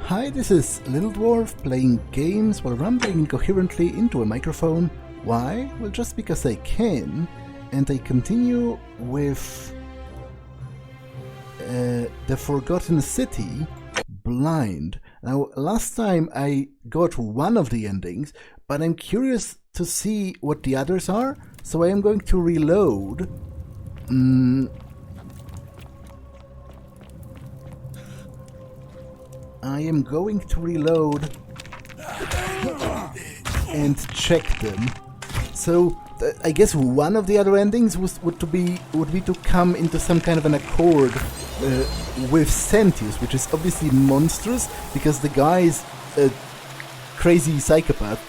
Hi, this is Little Dwarf playing games while rambling incoherently into a microphone. Why? Well, just because I can, and I continue with The Forgotten City, Blind. Now, last time I got one of the endings, but I'm curious to see what the others are, so I am going to reload. I am going to reload and check them. So I guess one of the other endings would be to come into some kind of an accord with Sentius, which is obviously monstrous because the guy is a crazy psychopath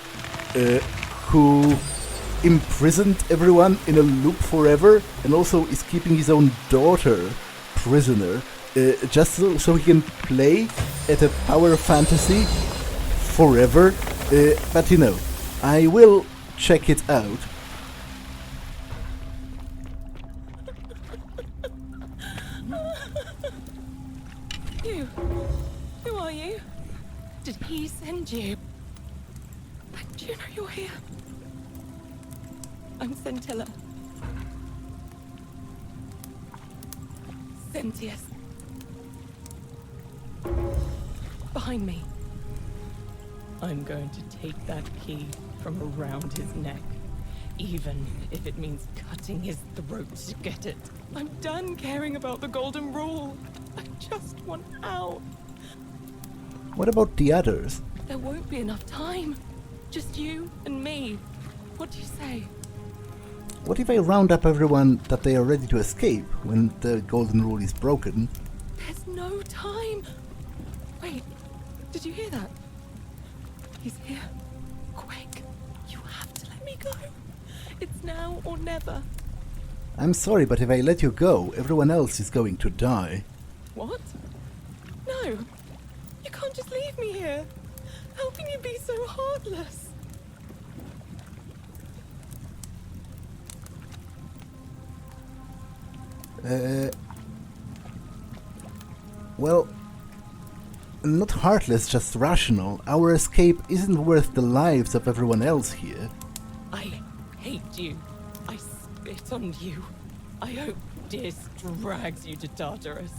who imprisoned everyone in a loop forever and also is keeping his own daughter prisoner. Just so he can play at a power fantasy forever. But you know, I will check it out. You? Who are you? Did he send you? Do you know you're here? I'm Scintilla. Sentius. Behind me. I'm going to take that key from around his neck, even if it means cutting his throat to get it. I'm done caring about the golden rule. I just want out. What about the others? There won't be enough time. Just you and me. What do you say? What if I round up everyone that they are ready to escape when the golden rule is broken? There's no time. Wait, did you hear that? He's here. Quick, you have to let me go. It's now or never. I'm sorry, but if I let you go, everyone else is going to die. What? No, you can't just leave me here. How can you be so heartless? Well, not heartless, just rational. Our escape isn't worth the lives of everyone else here. I hate you. I spit on you. I hope Dis drags you to Tartarus.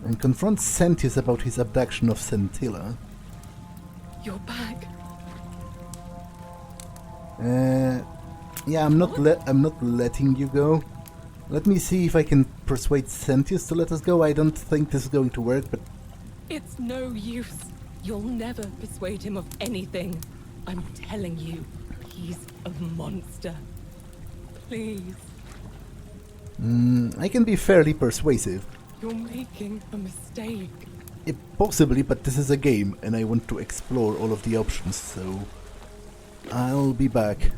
And confront Sentius about his abduction of Scintilla. You're back. Yeah, I'm not letting you go. Let me see if I can persuade Sentius to let us go. I don't think this is going to work, but... It's no use. You'll never persuade him of anything. I'm telling you, he's a monster. Please. I can be fairly persuasive. You're making a mistake. Possibly, but this is a game, and I want to explore all of the options, so... I'll be back.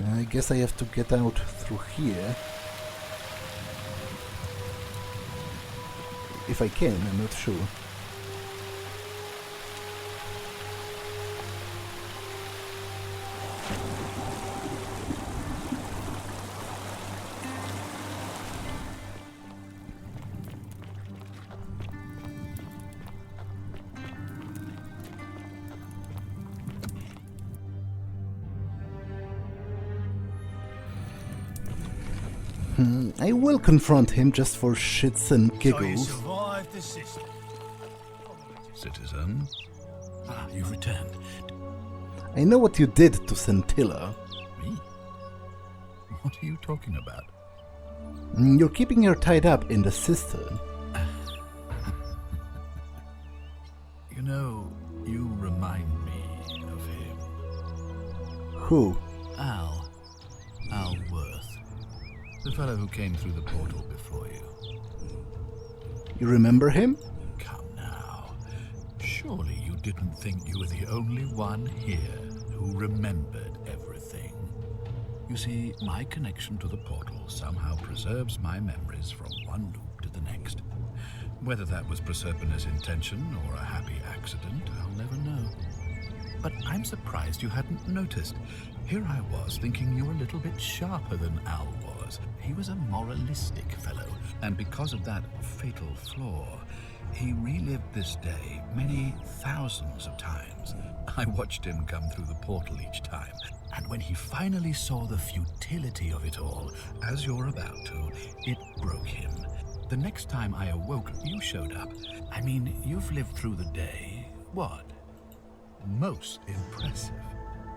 I guess I have to get out through here. If I can, I'm not sure. I will confront him just for shits and giggles. So you survived the system. Citizen? You returned. Ah, I know what you did to Scintilla. Me? What are you talking about? You're keeping her tied up in the cistern. You know, you remind me of him. Who? Al Worth. The fellow who came through the portal before you. You remember him? Come now. Surely you didn't think you were the only one here who remembered everything. You see, my connection to the portal somehow preserves my memories from one loop to the next. Whether that was Proserpina's intention or a happy accident, I'll never know. But I'm surprised you hadn't noticed. Here I was thinking you were a little bit sharper than Al was. He was a moralistic fellow, and because of that fatal flaw, he relived this day many thousands of times. I watched him come through the portal each time, and when he finally saw the futility of it all, as you're about to, it broke him. The next time I awoke, you showed up. I mean, you've lived through the day. What? Most impressive.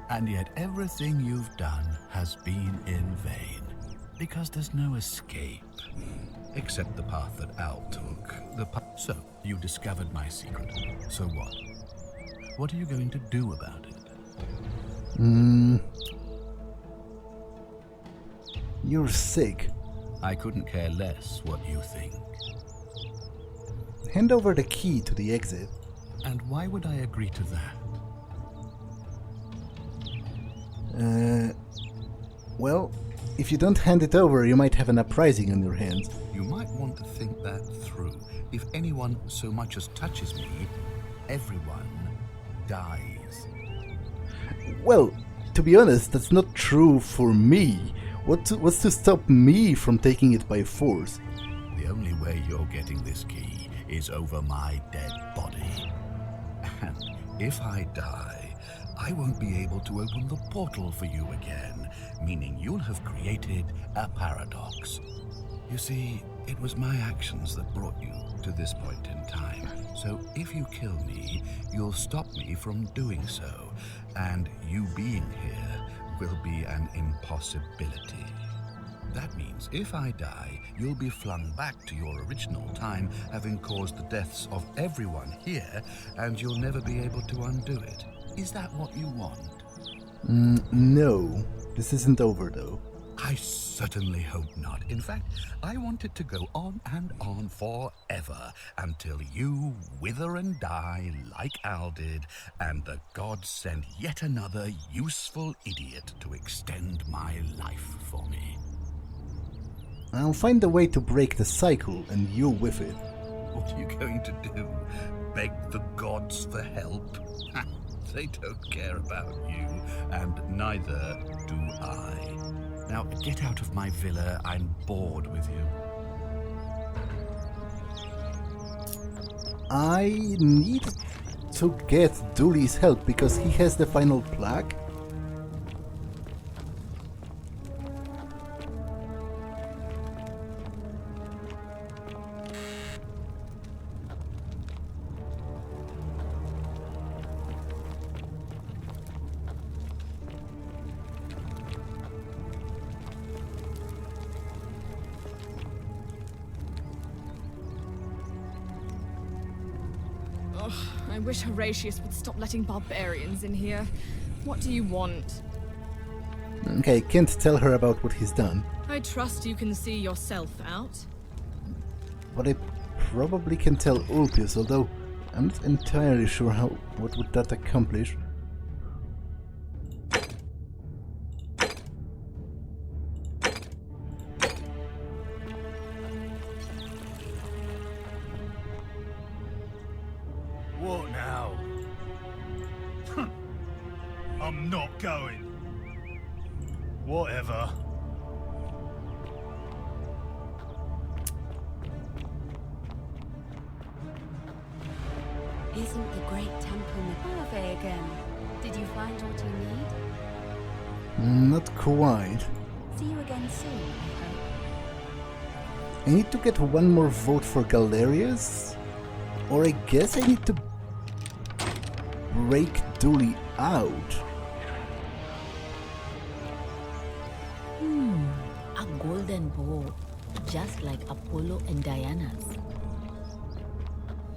And yet everything you've done has been in vain, because there's no escape. Except the path that Al took. So, you discovered my secret. So what? What are you going to do about it? You're sick. I couldn't care less what you think. Hand over the key to the exit. And why would I agree to that? Well, if you don't hand it over, you might have an uprising on your hands. You might want to think that through. If anyone so much as touches me, everyone dies. Well, to be honest, that's not true for me. What's to stop me from taking it by force? The only way you're getting this key is over my dead body. And if I die, I won't be able to open the portal for you again, meaning you'll have created a paradox. You see, it was my actions that brought you to this point in time. So if you kill me, you'll stop me from doing so, and you being here will be an impossibility. That means if I die, you'll be flung back to your original time, having caused the deaths of everyone here, and you'll never be able to undo it. Is that what you want? No. This isn't over, though. I certainly hope not. In fact, I want it to go on and on forever, until you wither and die like Al did, and the gods send yet another useful idiot to extend my life for me. I'll find a way to break the cycle, and you with it. What are you going to do? Beg the gods for help? They don't care about you, and neither do I. Now, get out of my villa. I'm bored with you. I need to get Dooley's help because he has the final plaque. I wish Horatius would stop letting barbarians in here. What do you want? Okay, I can't tell her about what he's done, I trust you can see yourself out. but I probably can tell Ulpius, although I'm not entirely sure what would that accomplish. What now? I'm not going. Whatever. Isn't the great temple Relive again? Did you find what you need? Not quite. See you again soon, I hope. I need to get one more vote for Galerius? Or I guess I need to break Dooley out. A golden bow, just like Apollo and Diana's.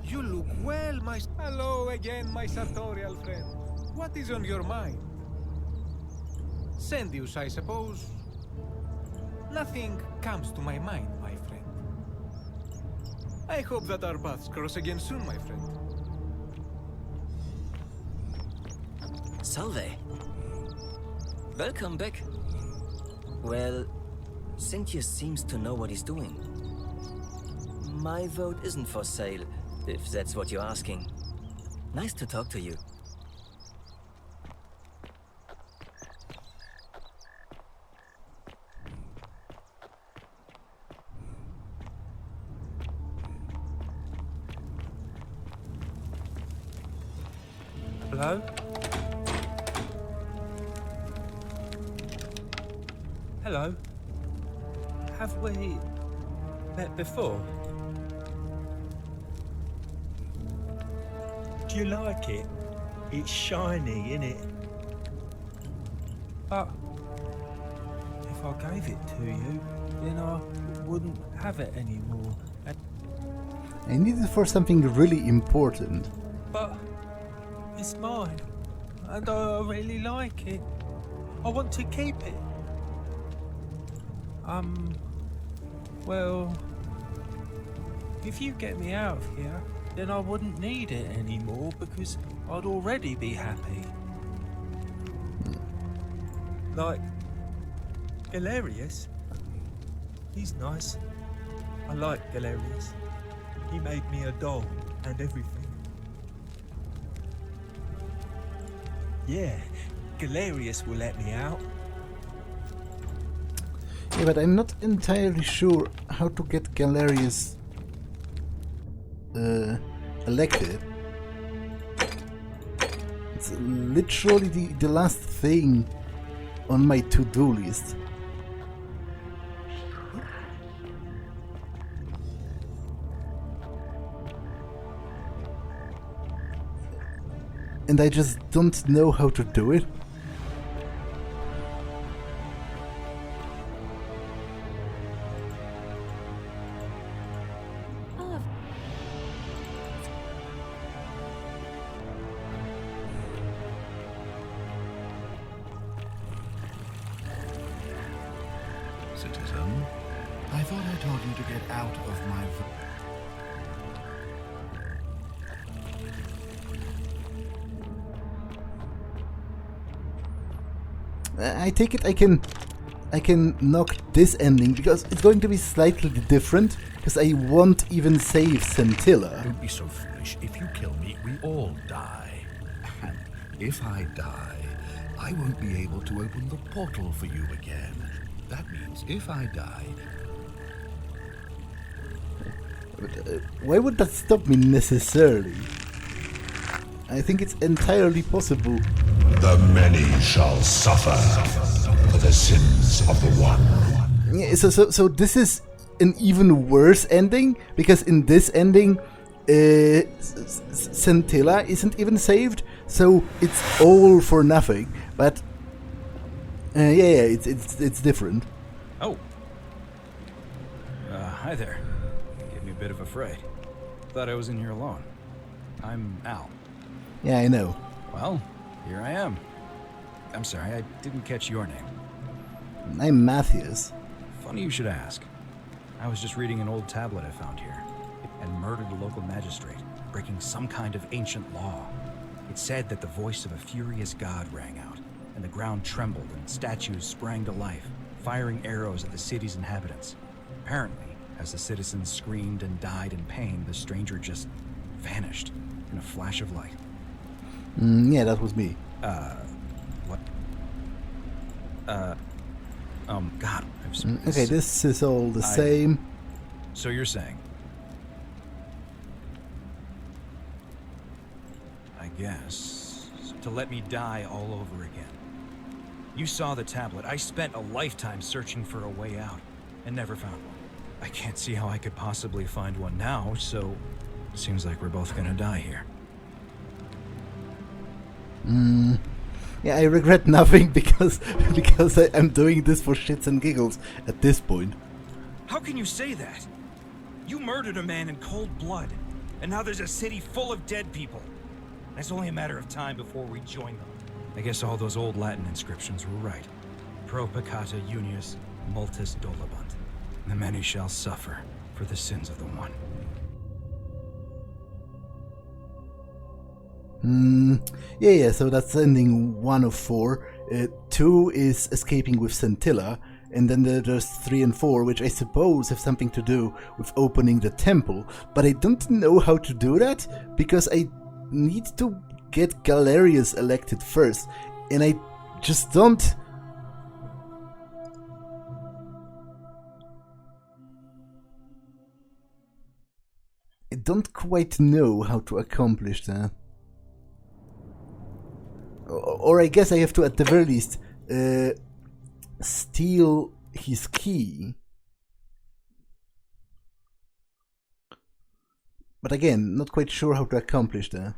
You look well, my... Hello again, my sartorial friend. What is on your mind? Sendius, I suppose. Nothing comes to my mind, my friend. I hope that our paths cross again soon, my friend. Salve. Welcome back. Well, Sentius seems to know what he's doing. My vote isn't for sale, if that's what you're asking. Nice to talk to you. Hello? Hello? Have we met before? Do you like it? It's shiny, innit? But if I gave it to you, then I wouldn't have it anymore. I need it for something really important. But it's mine, and I really like it. I want to keep it. Well, if you get me out of here, then I wouldn't need it anymore because I'd already be happy. Like Galerius. He's nice. I like Galerius. He made me a doll and everything. Yeah, Galerius will let me out. Yeah, but I'm not entirely sure how to get Galerius elected. It's literally the last thing on my to-do list. And I just don't know how to do it. Citizen, I thought I told you to get out of my... I take it I can knock this ending because it's going to be slightly different because I won't even save Scintilla. Don't be so foolish. If you kill me, we all die. And if I die, I won't be able to open the portal for you again. That means if I die... But, why would that stop me necessarily? I think it's entirely possible. The many shall suffer for the sins of the one. Yeah, so this is an even worse ending, because in this ending, Scintilla isn't even saved, so it's all for nothing. But yeah, it's different. Oh. Hi there. Gave me a bit of a fright. Thought I was in here alone. I'm Al. Yeah, I know. Well, here I am. I'm sorry, I didn't catch your name. I'm Matthias. Funny you should ask. I was just reading an old tablet I found here. And murdered a local magistrate, breaking some kind of ancient law. It said that the voice of a furious god rang out, and the ground trembled and statues sprang to life, firing arrows at the city's inhabitants. Apparently, as the citizens screamed and died in pain, the stranger just vanished in a flash of light. Yeah, that was me. What? God, okay, this is all the same. So you're saying? I guess, to let me die all over again. You saw the tablet. I spent a lifetime searching for a way out, and never found one. I can't see how I could possibly find one now, so it seems like we're both gonna die here. Yeah, I regret nothing because I'm doing this for shits and giggles at this point. How can you say that? You murdered a man in cold blood, and now there's a city full of dead people. It's only a matter of time before we join them. I guess all those old Latin inscriptions were right. Pro peccata unius, multis dolabunt. The many shall suffer for the sins of the one. Yeah, so that's ending 1 of 4. 2 is escaping with Scintilla, and then there's 3 and 4, which I suppose have something to do with opening the temple, but I don't know how to do that, because I need to get Galerius elected first, and I just don't... I don't quite know how to accomplish that. Or I guess I have to, at the very least, steal his key. But again, not quite sure how to accomplish that.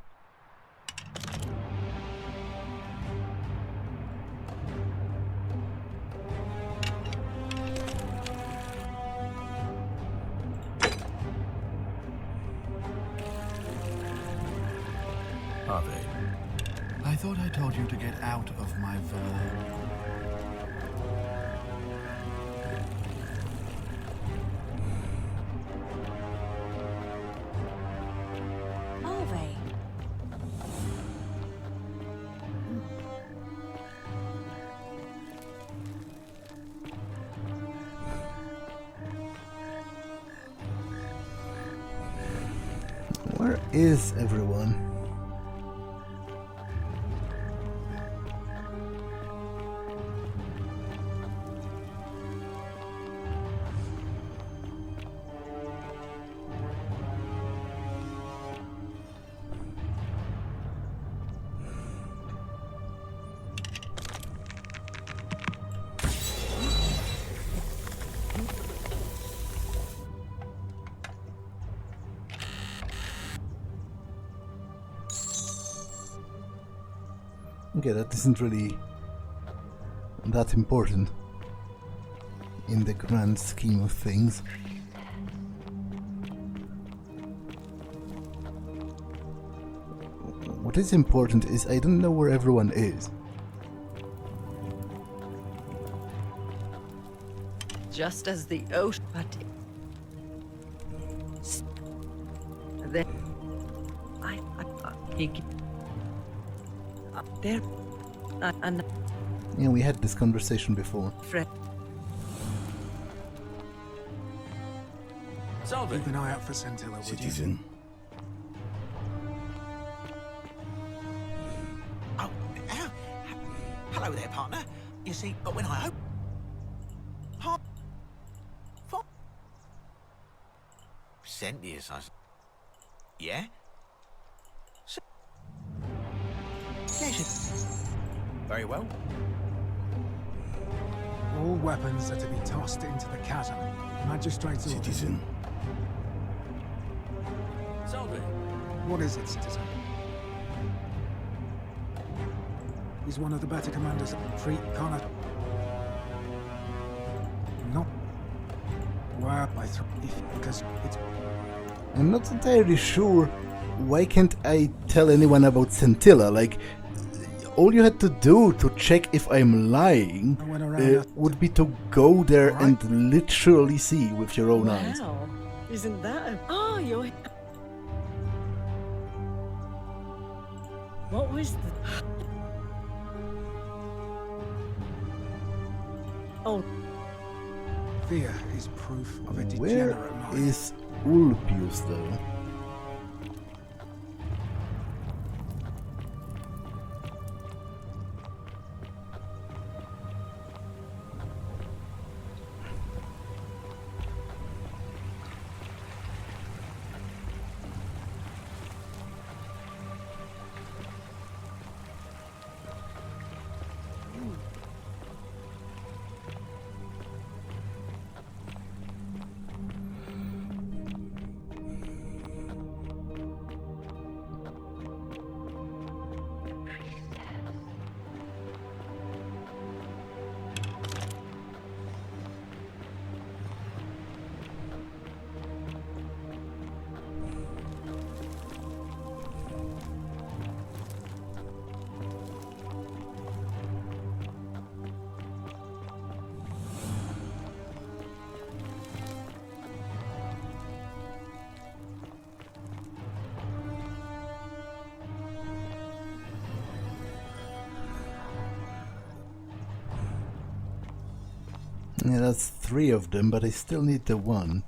Harvey, I thought I told you to get out of my villa. Harvey. Where is everyone? Okay, that isn't really that important in the grand scheme of things. What is important is I don't know where everyone is. Just as the ocean, but then I there and Yeah, we had this conversation before. friend. Salve. Keep an eye out for Scintilla, would Citizen. Oh, hello there, partner. You see, but when I Centius, yeah? Yes. Very well. All weapons are to be tossed into the chasm. Magistrate's order. Citizen. Salve. What is it, citizen? He's one of the better commanders. Treat Connor. Not where by because it's. I'm not entirely sure why can't I tell anyone about Scintilla. Like, all you had to do to check if I'm lying would be to go there and literally see with your own eyes. Wow, isn't that a... Oh, you're... What was the... Oh. Fear is proof of a Where degenerate mind. is Ulpius, though? Yeah, that's 3 of them, but I still need the one.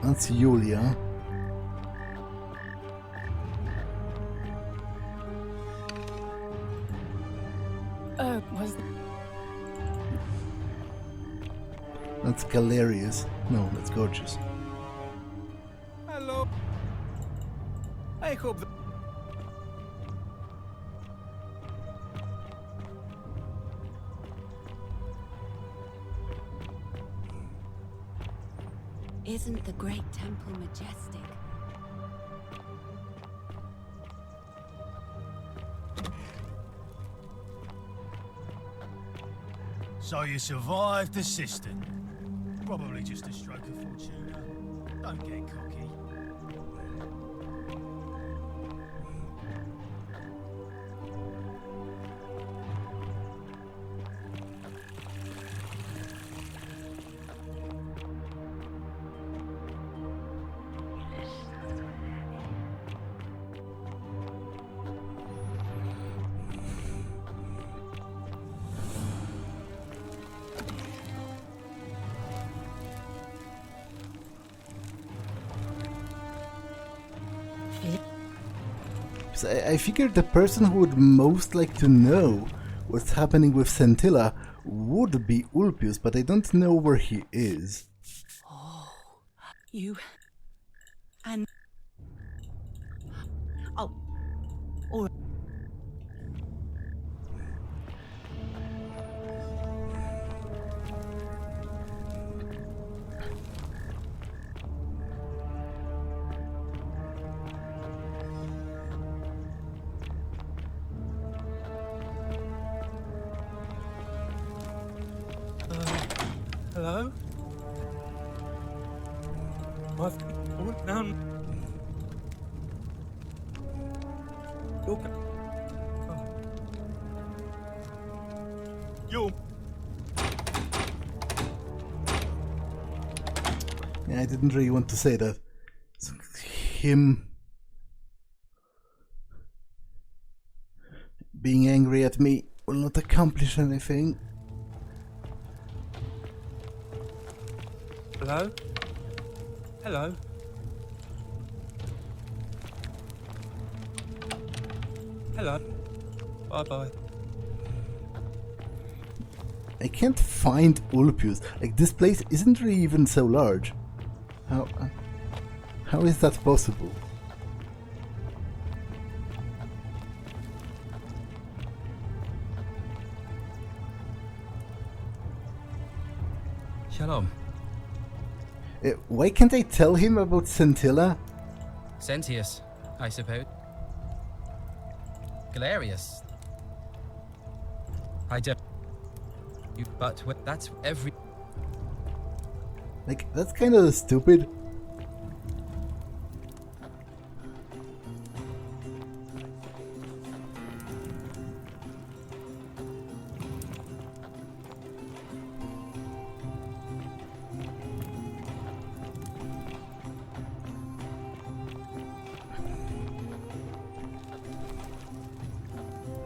That's Julia. Was That's Galerius. No, that's Gorgeous. Hello. I hope that... Isn't the great temple majestic? So you survived the cistern. Probably just a stroke of fortuna. Don't get cocky. I figured the person who would most like to know what's happening with Scintilla would be Ulpius, but I don't know where he is. Oh, you... and... Oh. Or... Hello? I've fallen down. You're... Yeah, I didn't really want to say that. So, him being angry at me will not accomplish anything. Hello? Hello? Hello? Bye-bye. I can't find Ulpius. Like, this place isn't really even so large. How is that possible? Shalom. Why can't I tell him about Scintilla? Sentius, I suppose. Galerius. I don't... You, but that's every... Like, that's kind of stupid.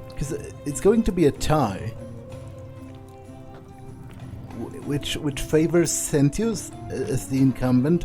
Because it's going to be a tie, which favors Sentius as the incumbent.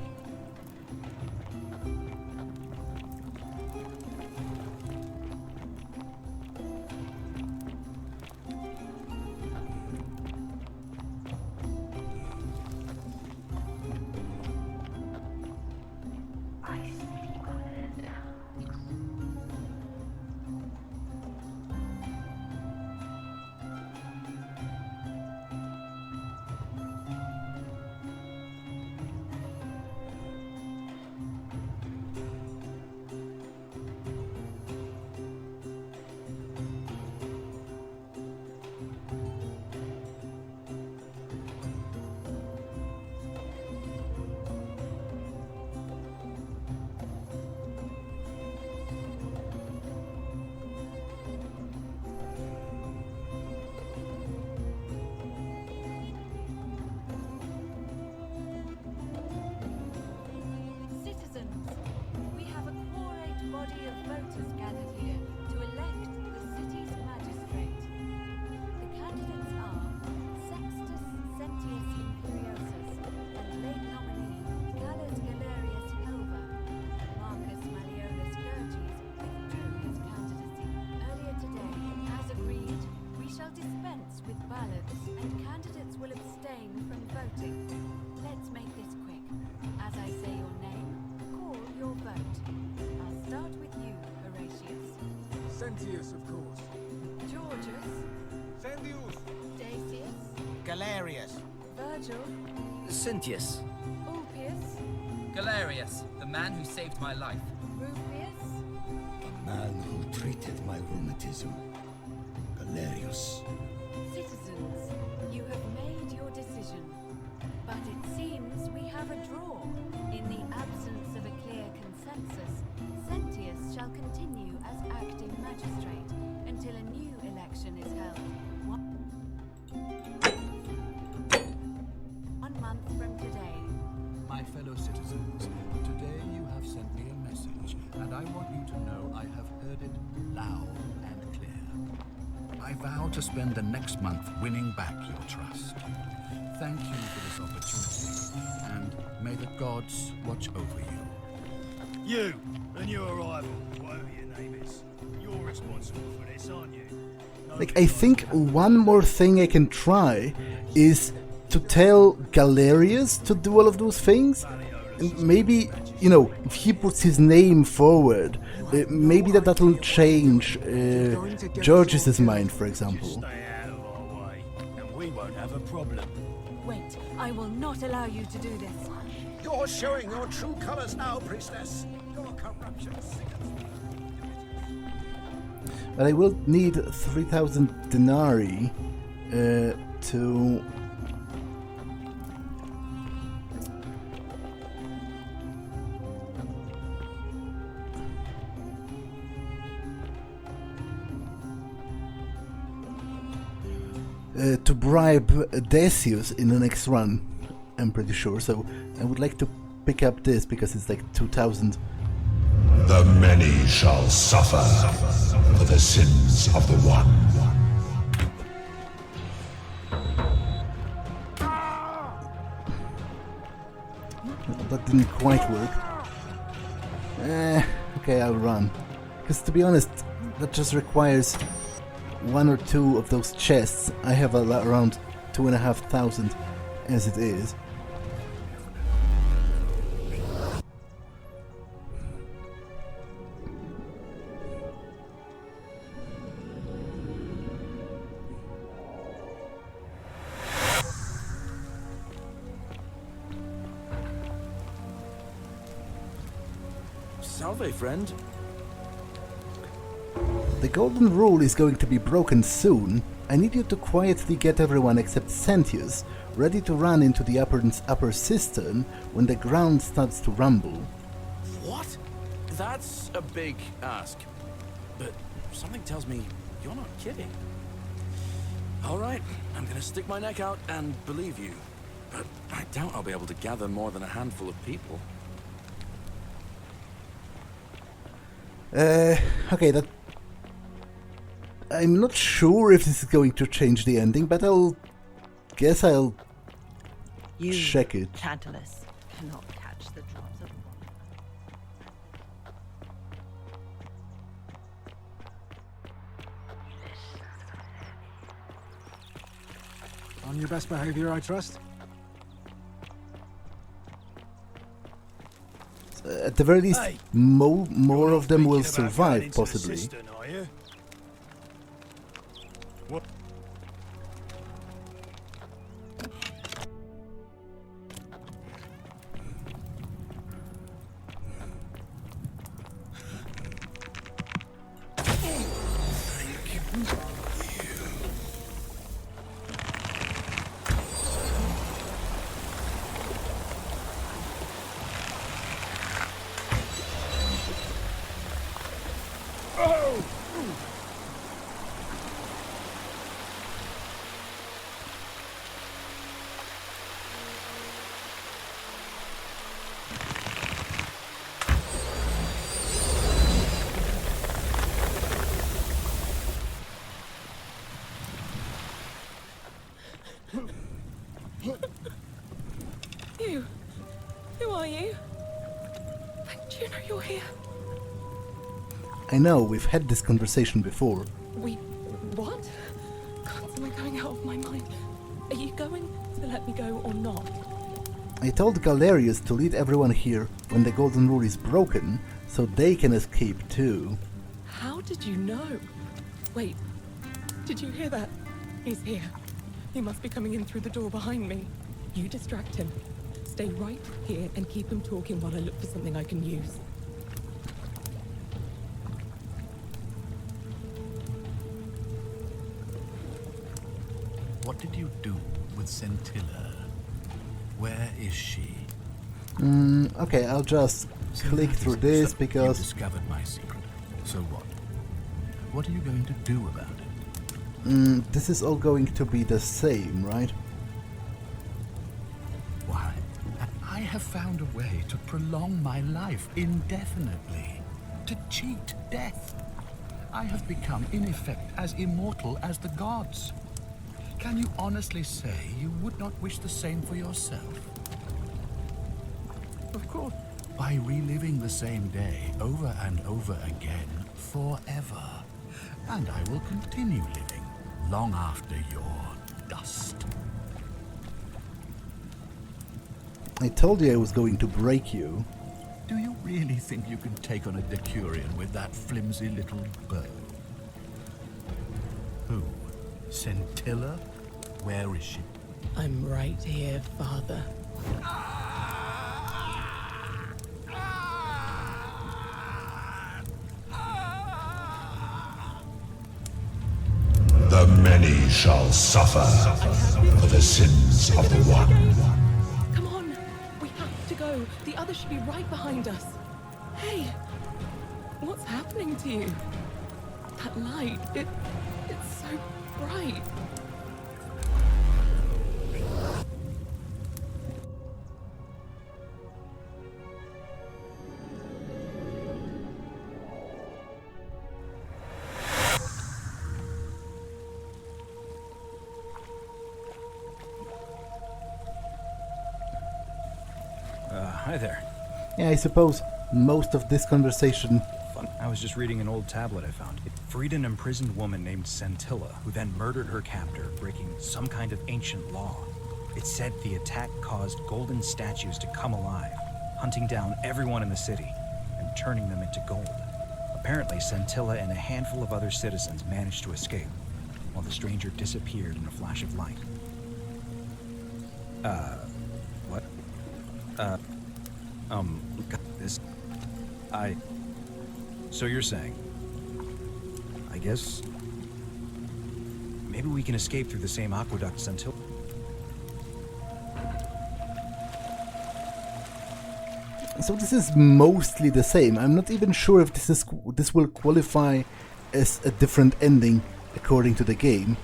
ballots, and candidates will abstain from voting. Let's make this quick. As I say your name, call your vote. I'll start with you, Horatius. Sentius, of course. Georgius. Sendius. Dacius. Galerius. Virgil. Cynthius. Ulpius. Galerius, the man who saved my life. Rufius. The man who treated my rheumatism. Galerius. Citizens, you have made your decision. But it seems we have a draw. In the absence of a clear consensus, Sentius shall continue as acting magistrate until a new election is held. 1 month from today. My fellow citizens, today you have sent me a message, and I want you to know I have heard it loud and clear. I vow to spend the next month winning back your trust. Thank you for this opportunity, and may the gods watch over you. You and your rival, whatever your name is, you're responsible for this, aren't you? Like, I think one more thing I can try is to tell Galerius to do all of those things. And maybe, you know, if he puts his name forward, maybe that'll change George's mind, for example. Stay out of our way, and we won't have a problem. Wait, I will not allow you to do this. You're showing your true colors now, priestess. Your corruption sickens me. But I will need 3,000 denarii to... to bribe Decius in the next run, I'm pretty sure. So I would like to pick up this because it's like 2,000. The many shall suffer for the sins of the one. That didn't quite work. Okay, I'll run. Because to be honest, that just requires 1 or 2 of those chests. I have around 2,500 as it is. Salve, friend. The golden rule is going to be broken soon. I need you to quietly get everyone except Sentius ready to run into the upper cistern when the ground starts to rumble. What? That's a big ask. But something tells me you're not kidding. All right, I'm gonna stick my neck out and believe you. But I doubt I'll be able to gather more than a handful of people. Okay, that... I'm not sure if this is going to change the ending, but I'll check it. Tantalus, cannot catch the drops of water. On your best behavior, I trust? At the very least, more of them will survive, possibly. What? You? Who are you? Do you know you're here? I know, we've had this conversation before. What? Can't someone going out of my mind. Are you going to let me go or not? I told Galerius to lead everyone here when the Golden Rule is broken, so they can escape too. How did you know? Wait, did you hear that? He's here. He must be coming in through the door behind me. You distract him. Stay right here and keep him talking while I look for something I can use. What did you do with Scintilla? Where is she? Okay, I'll just click through this because... You discovered my secret. So what? What are you going to do about it? This is all going to be the same, right? Why? I have found a way to prolong my life indefinitely. To cheat death. I have become, in effect, as immortal as the gods. Can you honestly say you would not wish the same for yourself? Of course. By reliving the same day over and over again, forever. And I will continue living long after your dust. I told you I was going to break you. Do you really think you can take on a Decurion with that flimsy little bow? Who? Scintilla? Where is she? I'm right here, Father. The many shall suffer for the sins of the one. Come on, we have to go. The others should be right behind us. Hey, what's happening to you? That light, it's so bright. Hi there. Yeah, I suppose most of this conversation... I was just reading an old tablet I found. It freed an imprisoned woman named Scintilla, who then murdered her captor, breaking some kind of ancient law. It said the attack caused golden statues to come alive, hunting down everyone in the city and turning them into gold. Apparently, Scintilla and a handful of other citizens managed to escape, while the stranger disappeared in a flash of light. What? This... So you're saying... I guess... Maybe we can escape through the same aqueduct Scintilla... So this is mostly the same. I'm not even sure if this will qualify as a different ending according to the game.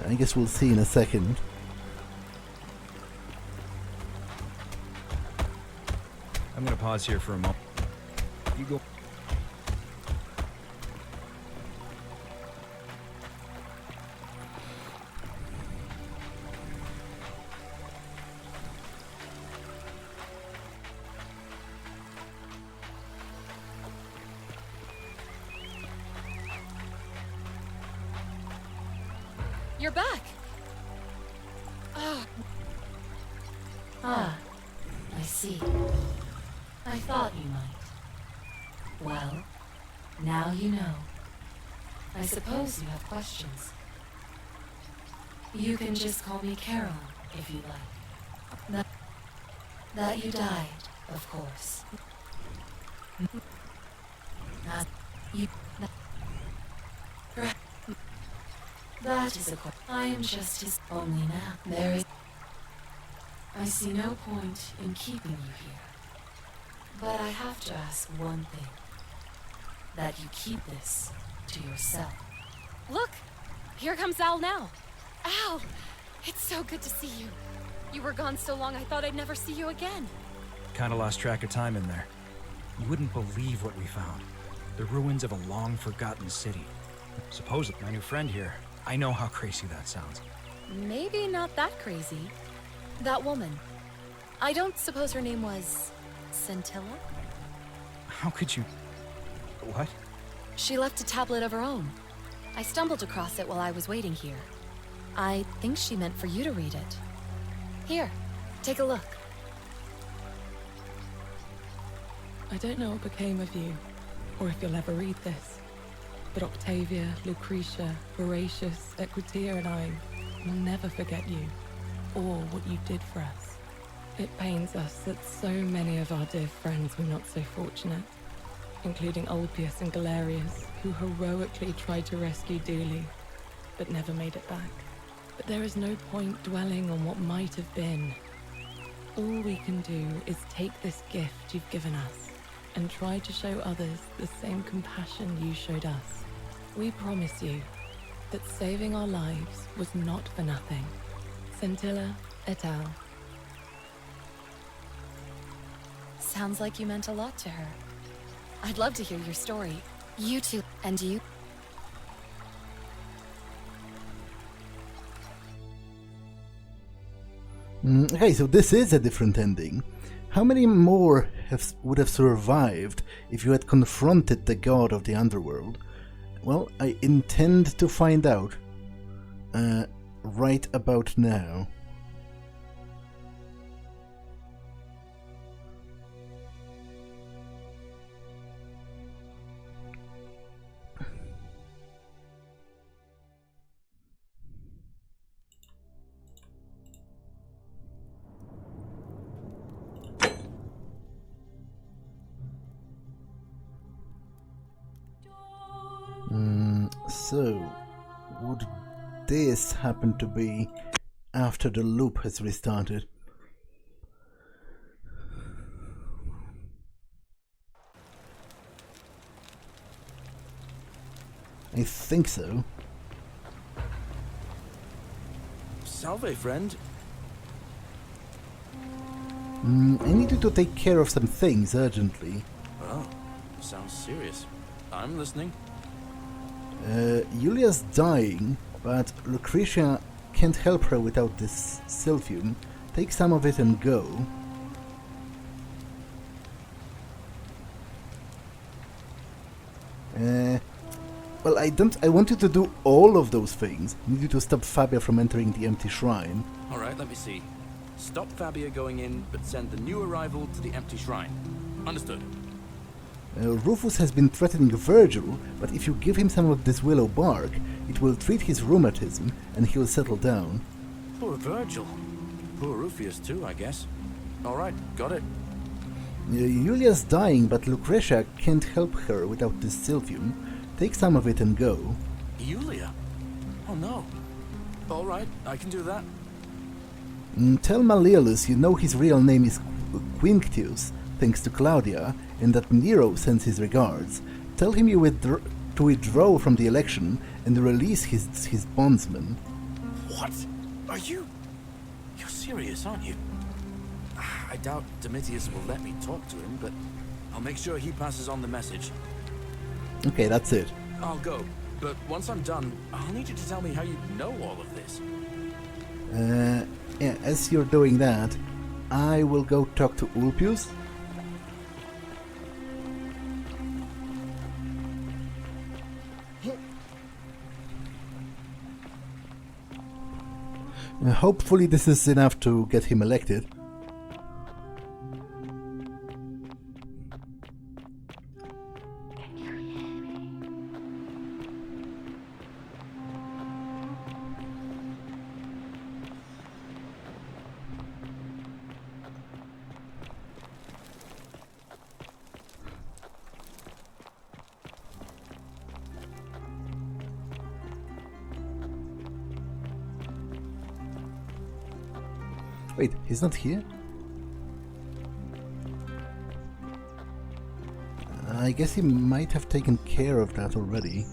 I guess we'll see in a second. I'm gonna pause here for a moment. You go... You're back! Ah, I see. I thought you might. Well, now you know. I suppose you have questions. You can just call me Carol, if you like. That you died, of course. That is a question. I am just his only now. There is... I see no point in keeping you here. But I have to ask one thing. That you keep this to yourself. Look! Here comes Al now. Al! It's so good to see you. You were gone so long I thought I'd never see you again. Kinda lost track of time in there. You wouldn't believe what we found. The ruins of a long-forgotten city. Supposedly, my new friend here. I know how crazy that sounds. Maybe not that crazy. That woman. I don't suppose her name was... Scintilla? How could you... What? She left a tablet of her own. I stumbled across it while I was waiting here. I think she meant for you to read it. Here, take a look. I don't know what became of you, or if you'll ever read this, but Octavia, Lucretia, Horatius, Equitia, and I will never forget you, or what you did for us. It pains us that so many of our dear friends were not so fortunate, including Ulpius and Galerius, who heroically tried to rescue Dooley, but never made it back. But there is no point dwelling on what might have been. All we can do is take this gift you've given us and try to show others the same compassion you showed us. We promise you that saving our lives was not for nothing. Scintilla et al. Sounds like you meant a lot to her. I'd love to hear your story. You too. And you? Okay, so this is a different ending. How many more would have survived if you had confronted the god of the underworld? Well, I intend to find out right about now. So, would this happen to be after the loop has restarted? I think so. Salve, friend. I need you to take care of some things urgently. Oh, sounds serious. I'm listening. Julia's dying, but Lucretia can't help her without this silphium. Take some of it and go. Well, I want you to do all of those things. I need you to stop Fabia from entering the empty shrine. Alright, let me see. Stop Fabia going in, but send the new arrival to the empty shrine. Understood. Rufus has been threatening Virgil, but if you give him some of this willow bark, it will treat his rheumatism and he'll settle down. Poor Virgil. Poor Rufius too, I guess. Alright, got it. Julia's dying, but Lucretia can't help her without this silphium. Take some of it and go. Julia? Oh no. Alright, I can do that. Tell Malleolus you know his real name is Quinctius, thanks to Claudia, and that Nero sends his regards. Tell him you to withdraw from the election and release his bondsman. What? Are you... You're serious, aren't you? I doubt Domitius will let me talk to him, but I'll make sure he passes on the message. Okay, that's it. I'll go, but once I'm done, I'll need you to tell me how you know all of this. Yeah, as you're doing that, I will go talk to Ulpius. Hopefully this is enough to get him elected. Wait, he's not here? I guess he might have taken care of that already.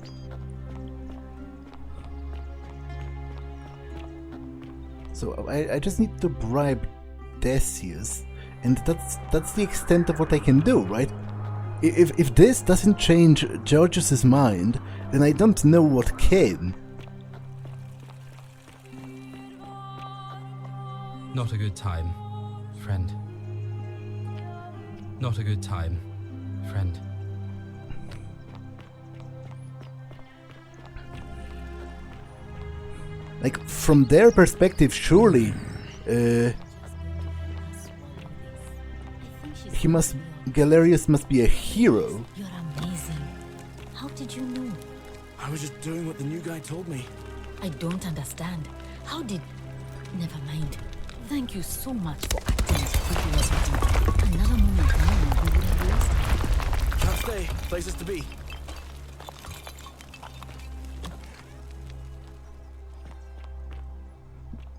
So I just need to bribe Decius, and that's the extent of what I can do, right? If this doesn't change Georgius's mind, then I don't know what can. Not a good time, friend. Not a good time, friend. like, from their perspective, surely, Galerius must be a hero. You're amazing. How did you know? I was just doing what the new guy told me. I don't understand. How did... Never mind. Thank you so much for acting as quickly as you did. Another moment more and we would have lost. Can't stay. Places to be.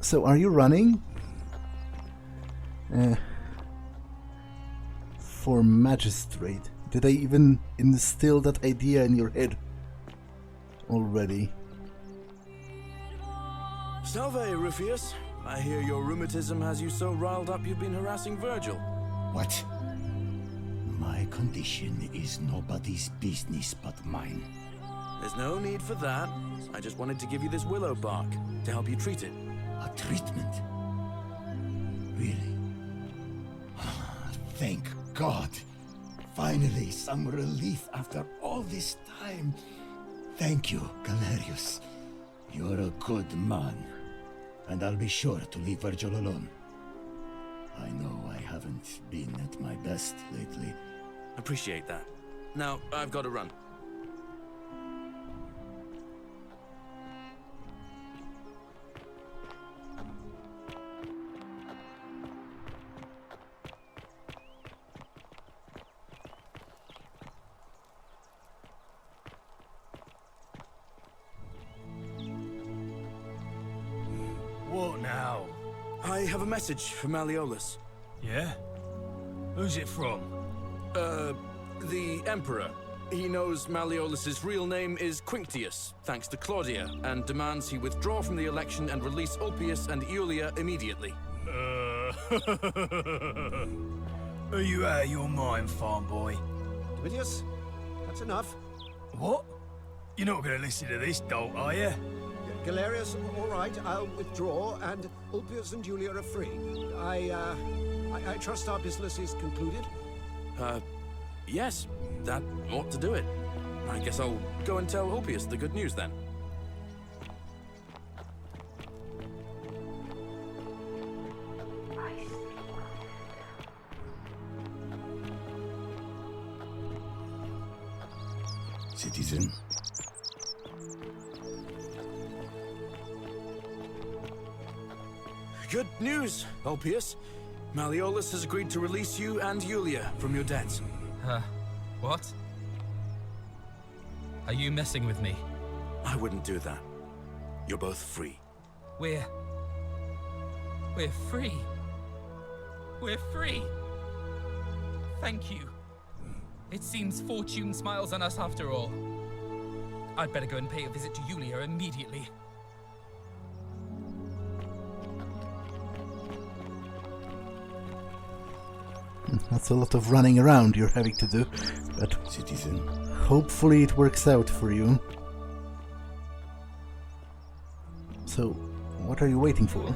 So, are you running? For magistrate. Did I even instill that idea in your head already? Salve, Ruffius. I hear your rheumatism has you so riled up you've been harassing Virgil. What? My condition is nobody's business but mine. There's no need for that. I just wanted to give you this willow bark to help you treat it. A treatment? Really? Thank God. Finally, some relief after all this time. Thank you, Galerius. You're a good man. And I'll be sure to leave Virgil alone. I know I haven't been at my best lately. Appreciate that. Now, I've got to run. What now? I have a message from Malleolus. Yeah? Who's it from? The Emperor. He knows Malleolus's real name is Quinctius, thanks to Claudia, and demands he withdraw from the election and release Ulpius and Iulia immediately. Are you out of your mind, farm boy? Domidius, that's enough. What? You're not going to listen to this dolt, are you? Galerius, all right, I'll withdraw, and Ulpius and Julia are free. I trust our business is concluded? Yes, that ought to do it. I guess I'll go and tell Ulpius the good news then. Citizen. Good news, Ulpius. Malleolus has agreed to release you and Iulia from your debts. What? Are you messing with me? I wouldn't do that. You're both free. We're free. We're free. Thank you. It seems fortune smiles on us after all. I'd better go and pay a visit to Iulia immediately. That's a lot of running around you're having to do, but Citizen, hopefully it works out for you. So, what are you waiting for?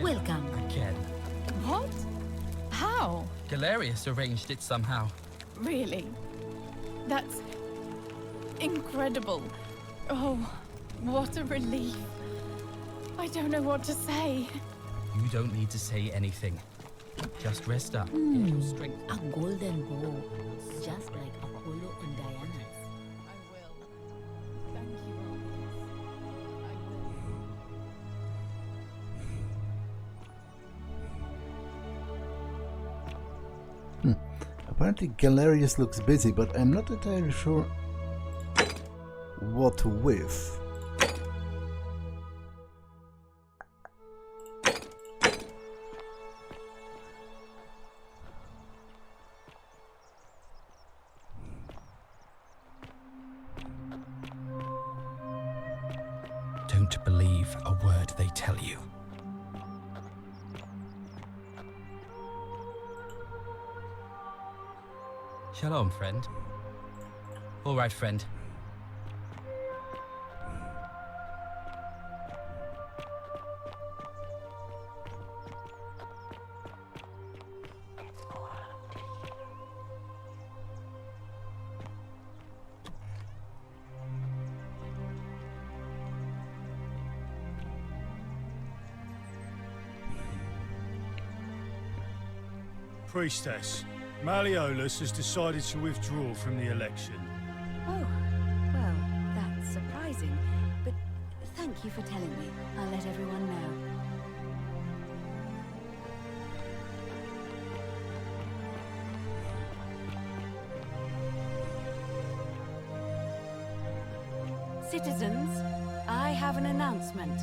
Welcome. Again. What? How? Galerius arranged it somehow. Really? That's incredible. Oh, what a relief. I don't know what to say. You don't need to say anything. Just rest up. Get your strength. A golden bow, just like Apollo and Diana. Apparently Galerius looks busy, but I'm not entirely sure what with. Don't believe a word they tell you. Shalom, friend. All right, friend. Priestess, Malleolus has decided to withdraw from the election. Oh, well, that's surprising, but thank you for telling me. I'll let everyone know. Citizens, I have an announcement.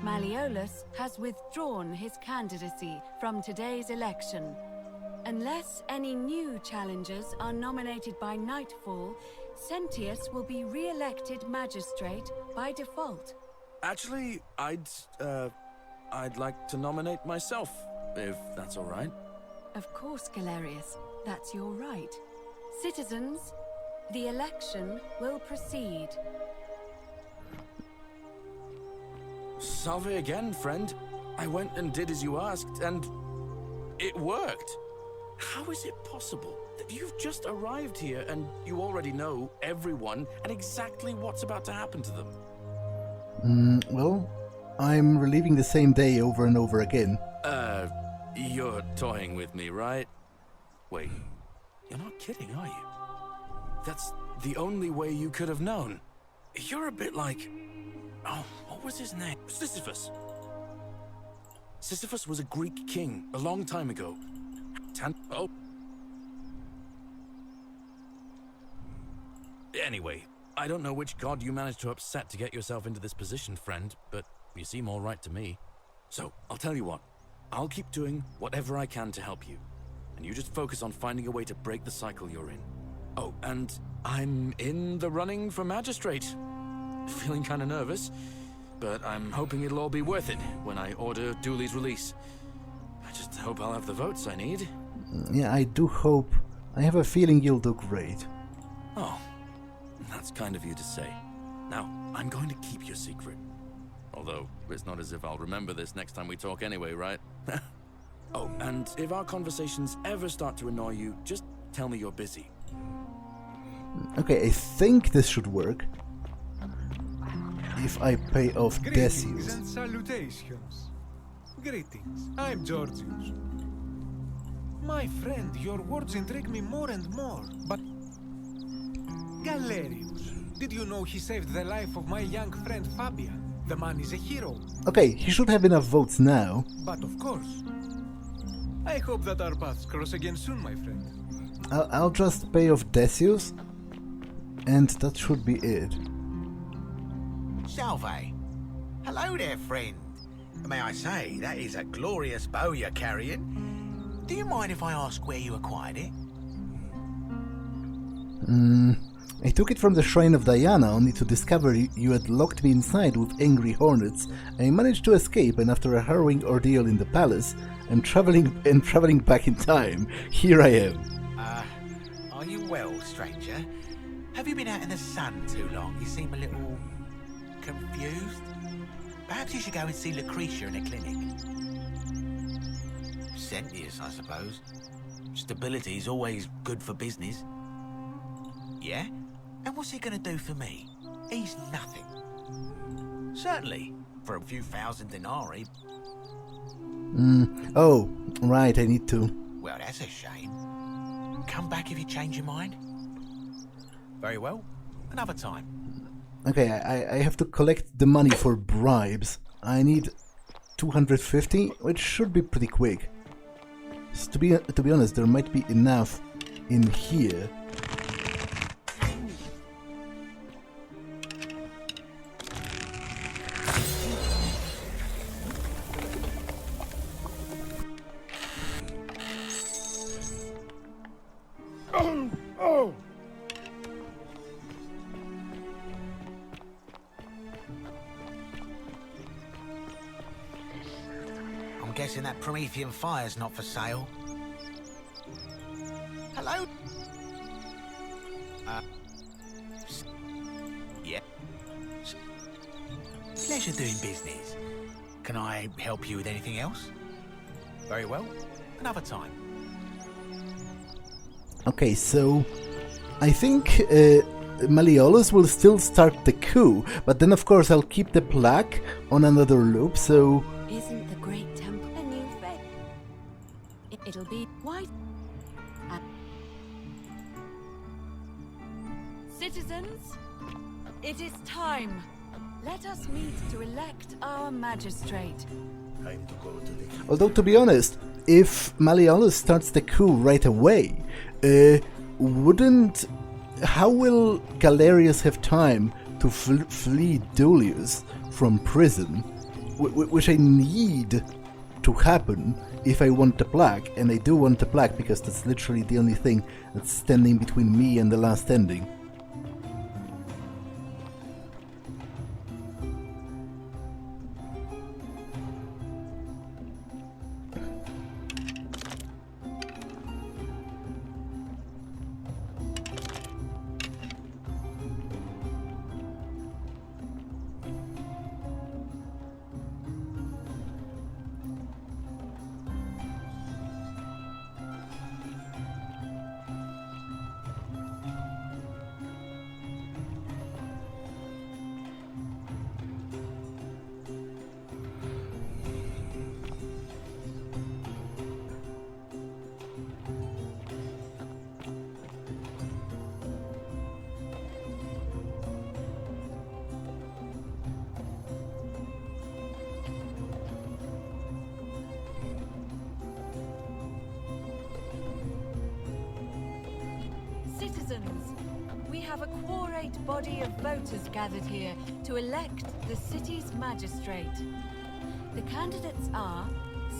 Malleolus has withdrawn his candidacy from today's election. Unless any new challengers are nominated by nightfall, Sentius will be re-elected magistrate by default. Actually, I'd like to nominate myself, if that's all right. Of course, Galerius. That's your right. Citizens, the election will proceed. Salve again, friend. I went and did as you asked, and it worked. How is it possible that you've just arrived here and you already know everyone and exactly what's about to happen to them? Well, I'm reliving the same day over and over again. You're toying with me, right? Wait, you're not kidding, are you? That's the only way you could have known. You're a bit like... Oh, what was his name? Sisyphus. Sisyphus was a Greek king a long time ago. Oh. Anyway, I don't know which god you managed to upset to get yourself into this position, friend, but you seem all right to me. So, I'll tell you what. I'll keep doing whatever I can to help you. And you just focus on finding a way to break the cycle you're in. Oh, and I'm in the running for magistrate. Feeling kind of nervous, but I'm hoping it'll all be worth it when I order Dooley's release. I just hope I'll have the votes I need. Yeah, I do hope. I have a feeling you'll do great. Oh, that's kind of you to say. Now, I'm going to keep your secret. Although, it's not as if I'll remember this next time we talk anyway, right? Oh, and if our conversations ever start to annoy you, just tell me you're busy. Okay, I think this should work. If I pay off Greetings Decius. and salutations. Greetings, I'm Georgius. My friend, your words intrigue me more and more, but... Galerius, did you know he saved the life of my young friend Fabian? The man is a hero. Okay, he should have enough votes now. But of course. I hope that our paths cross again soon, my friend. I'll just pay off Decius, and that should be it. Salve. Hello there, friend. May I say, that is a glorious bow you're carrying. Do you mind if I ask where you acquired it? I took it from the Shrine of Diana, only to discover you had locked me inside with angry hornets. I managed to escape, and after a harrowing ordeal in the palace, I'm traveling back in time. Here I am. Are you well, stranger? Have you been out in the sun too long? You seem a little... confused? Perhaps you should go and see Lucretia in a clinic. Sentius, I suppose. Stability is always good for business. Yeah? And what's he gonna do for me? He's nothing. Certainly, for a few thousand denarii. Oh, right, I need to... Well, that's a shame. Come back if you change your mind. Very well, another time. Okay, I have to collect the money for bribes. I need 250, which should be pretty quick. So to be honest, there might be enough in here. Oh! I'm guessing that Promethean fire's not for sale. Hello? Yeah. Pleasure doing business. Can I help you with anything else? Very well. Another time. Okay, so I think Malleolus will still start the coup, but then of course I'll keep the plaque on another loop, so... Isn't the great temple a new faith? It'll be... Why Citizens, it is time. Let us meet to elect our magistrate. Time to go to the... Although, to be honest, if Malleolus starts the coup right away, how will Galerius have time to flee Dullius from prison, which I need to happen if I want the plaque, and I do want the plaque because that's literally the only thing that's standing between me and the last ending. Citizens, we have a quorate body of voters gathered here to elect the city's magistrate. The candidates are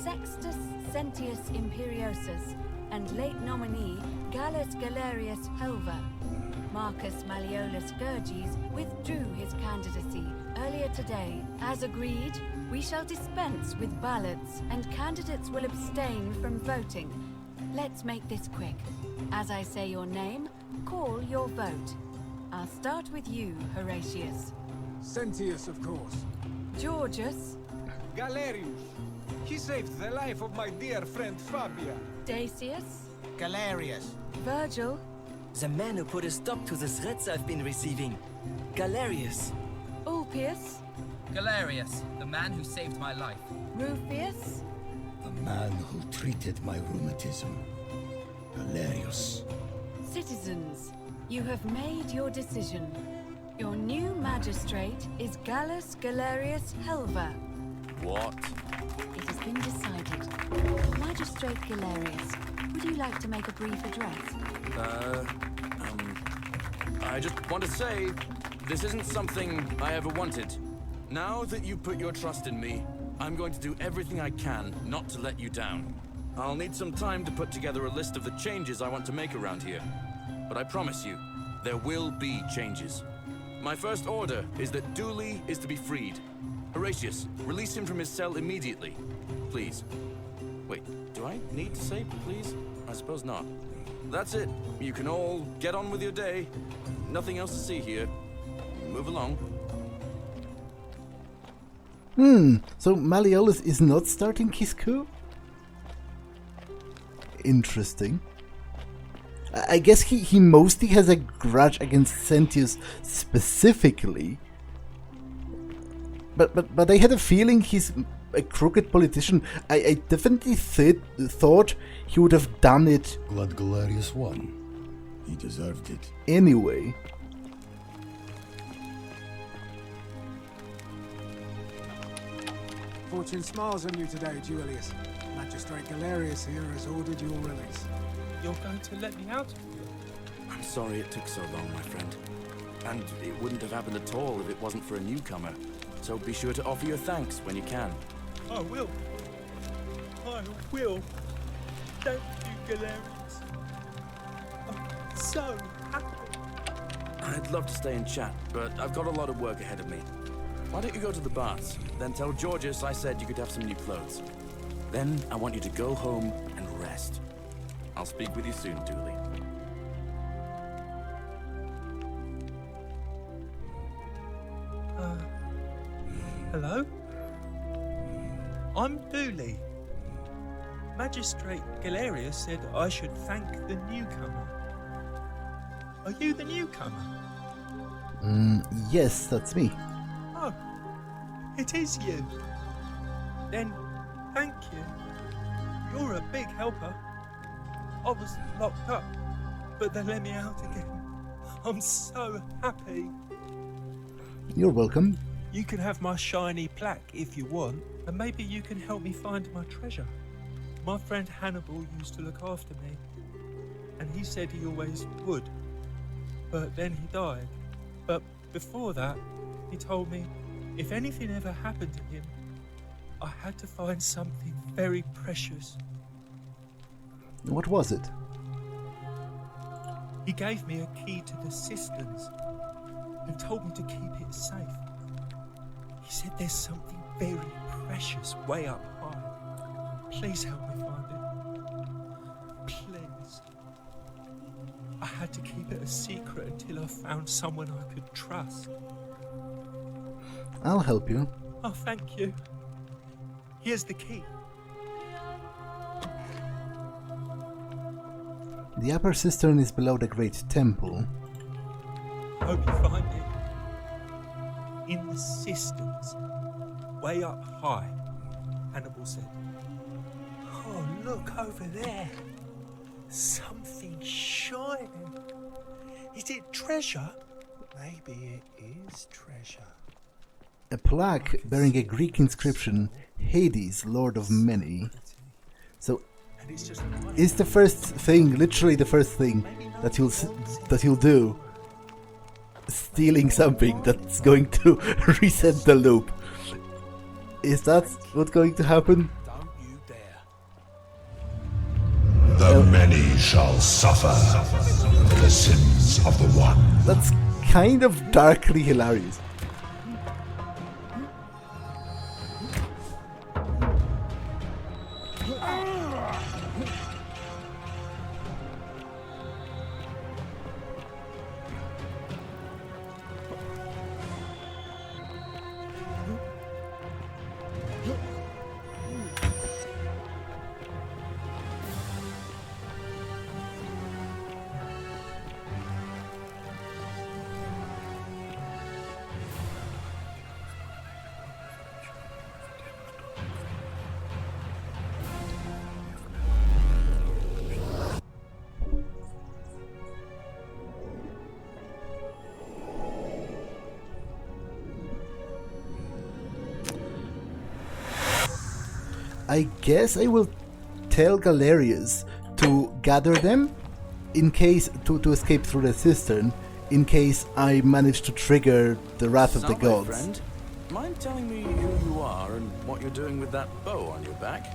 Sextus Sentius Imperiosus and late nominee Gallus Galerius Helva. Marcus Malleolus Gurges withdrew his candidacy earlier today. As agreed, we shall dispense with ballots and candidates will abstain from voting. Let's make this quick. As I say your name, call your vote. I'll start with you, Horatius. Sentius, of course. Georgius. Galerius. He saved the life of my dear friend Fabia. Dacius. Galerius. Virgil. The man who put a stop to the threats I've been receiving. Galerius. Ulpius. Galerius, the man who saved my life. Rufius. The man who treated my rheumatism. Galerius. Citizens, you have made your decision. Your new magistrate is Gallus Galerius Helva. What? It has been decided. Magistrate Galerius, would you like to make a brief address? I just want to say, this isn't something I ever wanted. Now that you put your trust in me, I'm going to do everything I can not to let you down. I'll need some time to put together a list of the changes I want to make around here. But I promise you, there will be changes. My first order is that Dooley is to be freed. Horatius, release him from his cell immediately. Please. Wait, do I need to say please? I suppose not. That's it. You can all get on with your day. Nothing else to see here. Move along. So Malleolus is not starting his coup? Interesting. I guess he mostly has a grudge against Sentius specifically. But I had a feeling he's a crooked politician. I definitely thought he would have done it. Glad Galerius won. He deserved it. Anyway. Fortune smiles on you today, Julius. Magistrate Galerius here has ordered your release. You're going to let me out? I'm sorry it took so long, my friend. And it wouldn't have happened at all if it wasn't for a newcomer. So be sure to offer your thanks when you can. I will. I will. Thank you, Galerius. I'm so happy. I'd love to stay and chat, but I've got a lot of work ahead of me. Why don't you go to the baths? Then tell Georgius I said you could have some new clothes. Then I want you to go home and rest. I'll speak with you soon, Dooley. Hello? I'm Dooley. Magistrate Galerius said I should thank the newcomer. Are you the newcomer? Yes, that's me. Oh, it is you. Then, thank you. You're a big helper. I was locked up, but they let me out again. I'm so happy. You're welcome. You can have my shiny plaque if you want, and maybe you can help me find my treasure. My friend Hannibal used to look after me, and he said he always would. But then he died. But before that, he told me if anything ever happened to him, I had to find something very precious. What was it? He gave me a key to the cisterns and told me to keep it safe. He said there's something very precious way up high. Please help me find it. Please. I had to keep it a secret until I found someone I could trust. I'll help you. Oh, thank you. Here's the key. The upper cistern is below the Great Temple. Hope you find it. In the cisterns, way up high, Hannibal said. Oh, look over there. Something shining. Is it treasure? Maybe it is treasure. A plaque bearing a Greek inscription, Hades, Lord of Many. So, is the first thing, literally the first thing that you'll do, stealing something that's going to reset the loop? Is that what's going to happen? The many shall suffer for the sins of the one. That's kind of darkly hilarious. I guess I will tell Galerius to gather them in case to escape through the cistern, in case I manage to trigger the wrath of the Salve, gods. friend. Mind telling me who you are and what you're doing with that bow on your back?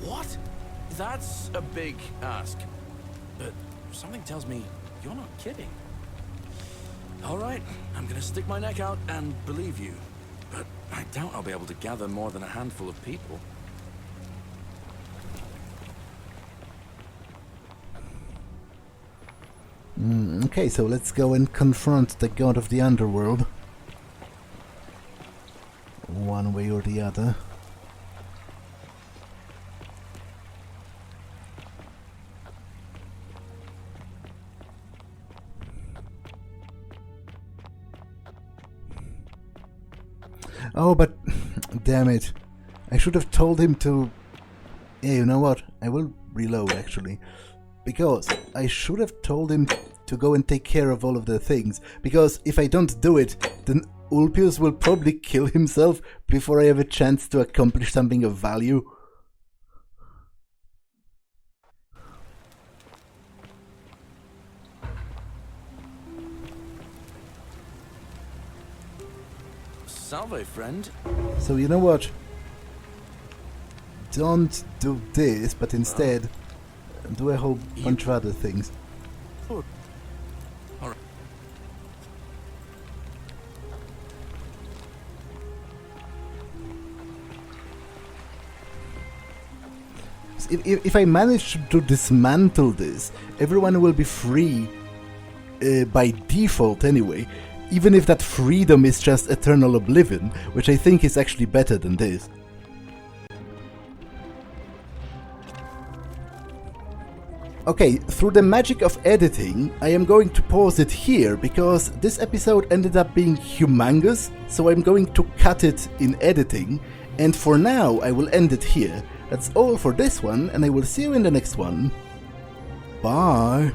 What? That's a big ask. But something tells me you're not kidding. All right, I'm gonna stick my neck out and believe you. But I doubt I'll be able to gather more than a handful of people. Okay, so let's go and confront the god of the underworld. One way or the other. Oh, but damn it. I should have told him to... Yeah, you know what? I will reload, actually. Because I should have told him to go and take care of all of the things. Because if I don't do it, then Ulpius will probably kill himself before I have a chance to accomplish something of value. Salve, friend. So you know what? Don't do this, but instead do a whole bunch of other things. If I manage to dismantle this, everyone will be free by default anyway, even if that freedom is just eternal oblivion, which I think is actually better than this. Okay, through the magic of editing, I am going to pause it here, because this episode ended up being humongous, so I'm going to cut it in editing, and for now I will end it here. That's all for this one, and I will see you in the next one. Bye!